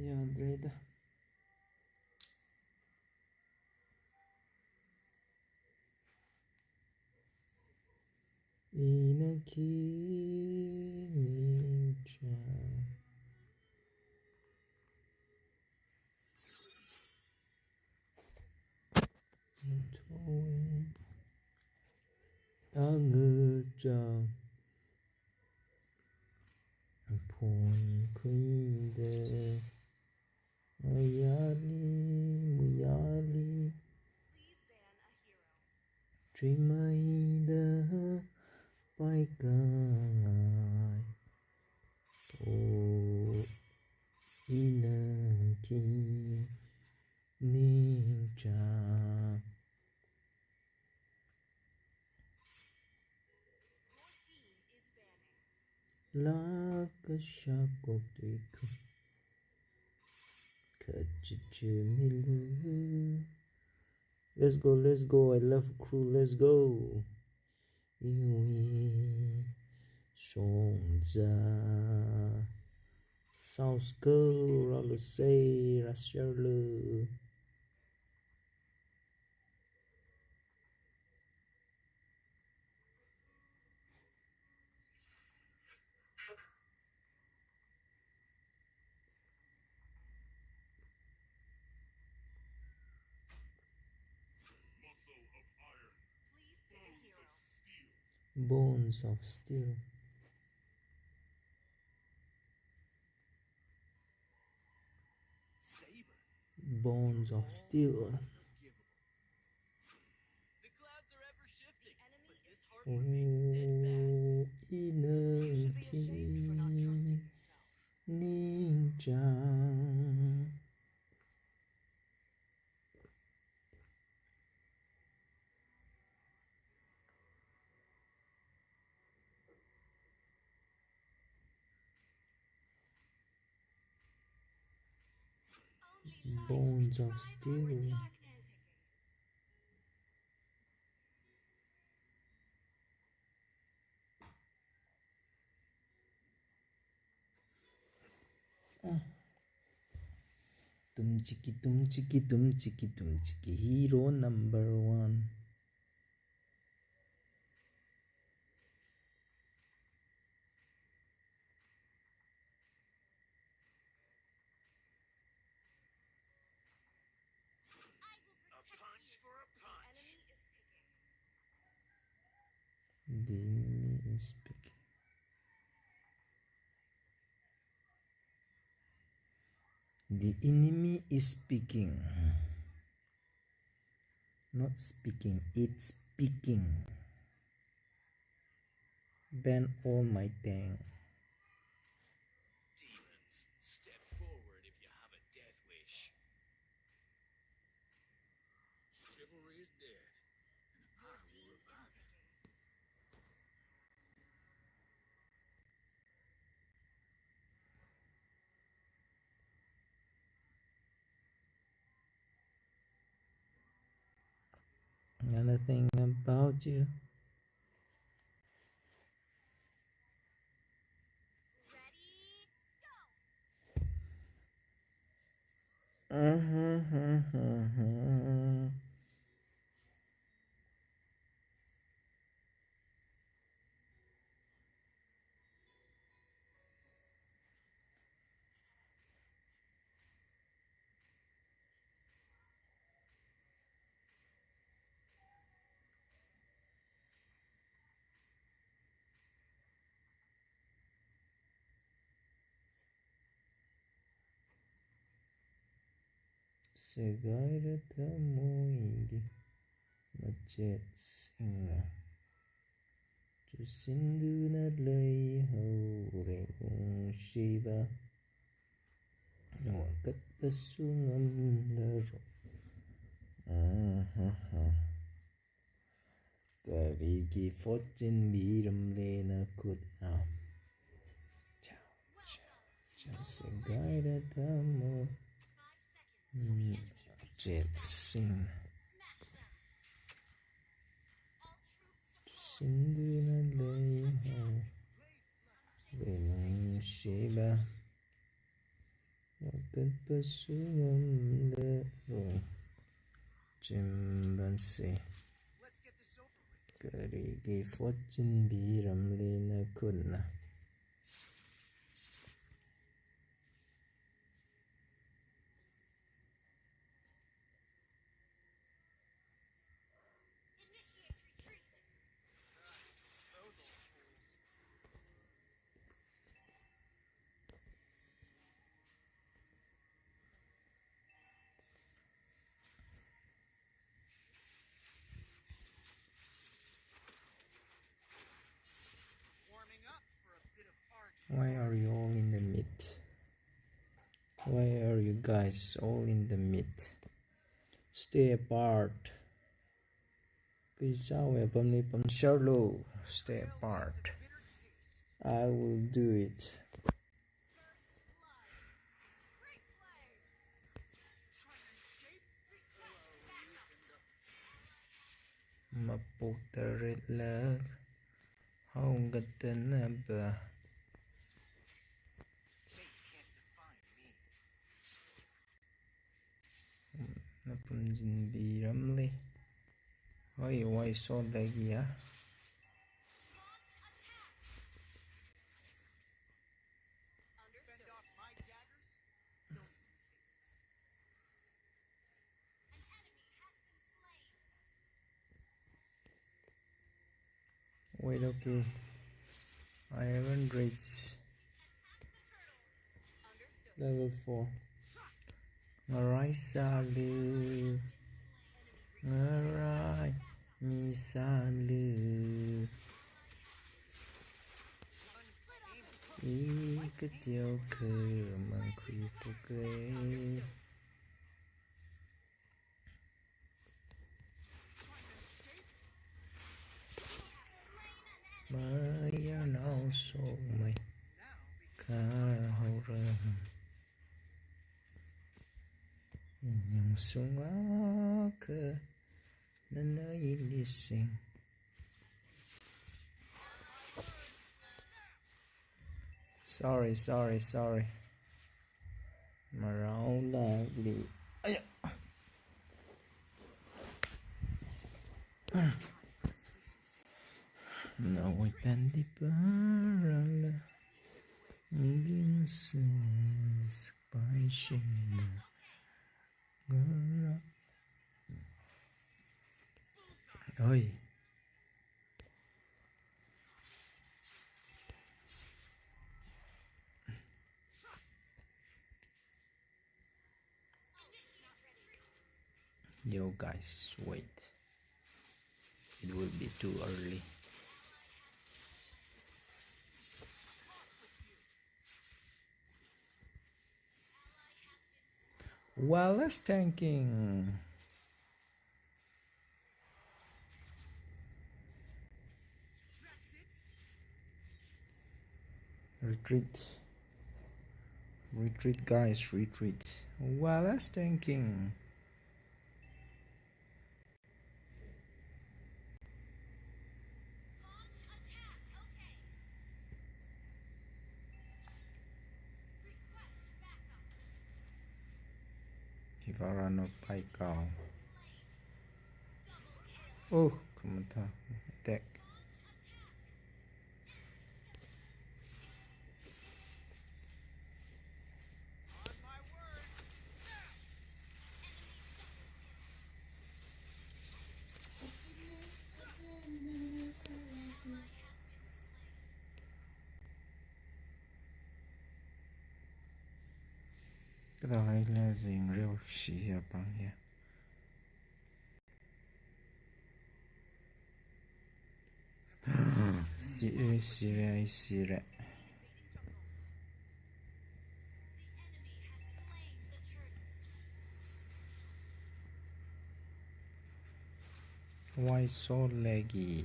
ꯌꯥꯗ꯭ꯔꯦꯗ 땅을 폰 크이데 무야리 주마이다 바이강아이 오 이나키 닌자 라카샤코티쿠 카치치밀루 Let's go, I love crew, let's go Iwi Songza Sounds good, I'll say Rasharlu Bones of steel Bones of steel Oh, Inaki Ninja Bones of steel tumchiki hero number one The enemy is picking. The enemy is speaking. Not speaking, it's speaking. Ban all my tank. Demons, step forward if you have a death wish. Chivalry is dead, and I will revive it. Anything about you? Ready, go! Segairata moingi macetsingna Jusinduna lay hauring shiba Wakat pasungam laro Karigi fortune biram lena kutna Ciao, ciao, ciao Segairata mo Jetsing Sinduna lay hauring nungsiba wakatpasu ngamlaroi chimbanse karigi fortune biramlina kunna Why are you all in the mid? Why are you guys all in the mid? Stay apart. Cái sao vậy bấm đi bấm solo. Stay apart. I will do it. Maputer lag. Không có tên là bà. Napun biramli. Why so laggy ah? Wait, okay. I haven't reached level 4. Alright, salu. Alright, mi salu. Ý cái tiêu cơ mang khuy phụ kê. Mới nào số mày khá hậu rừng nhưng xuống á cơ nên nơi đi sinh sorry mà rau là bị no we pendi parala Ginses paixão oi yo guys wait, it will be too early. Wallace tanking. Retreat guys, retreat. Wallace tanking. Ivarano Paikao. Oh, come on, attack. Cái đó hay là riêng rêu xì hiệp bằng hiệp. Xì rẹ. Why so laggy?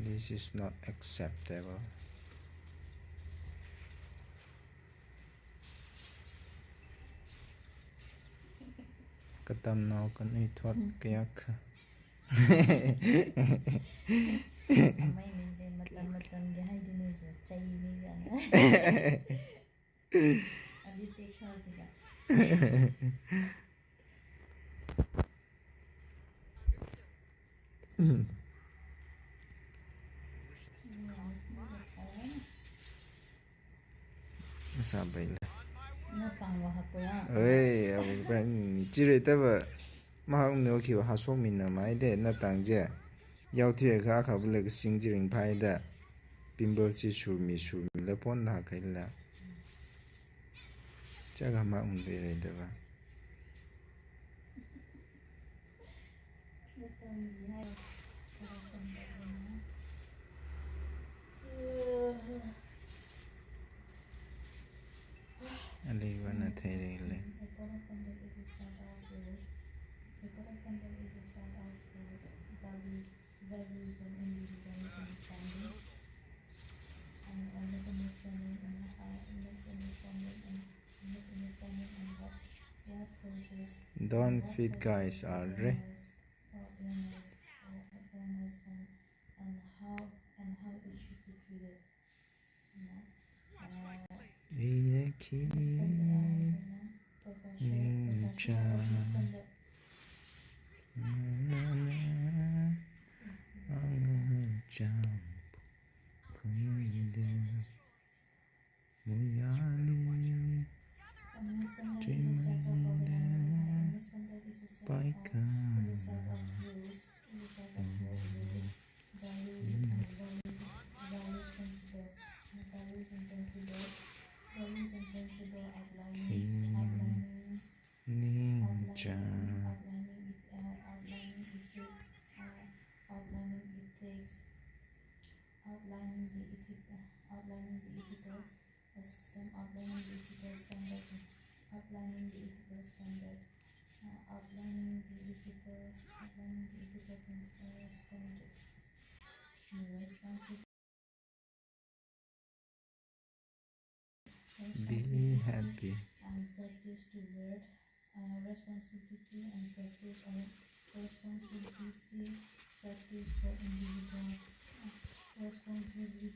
This is not acceptable. Cái tâm nào cần ý thuật kìa khá. May nindin matan-matan gahay din Chinese अभी देख साल Sabai la. ना पांग वहाँ को यार Oi, abu ban jire taba ma hung no ki ha so min na mai de na tang je. Yao thue kha kha bu le ka sing jiring pai da. Bimbo chi shu mi le pon na kai la. Cha ga ma hung de re da ba. Ali wa na thai re le. Values and individualism standing and misunderstanding and misunderstanding and what forces Don't feed guys are re. awareness and how it should be treated. You know, Ye ki ning cha. Na na ang cha. Khoi de. Mu ya li. Outlining the ethical system, outlining the ethical standard, outlining the ethical standard, outlining the ethical standard. Be happy. And practice toward responsibility and practice on responsibility, practice for individual responsibility.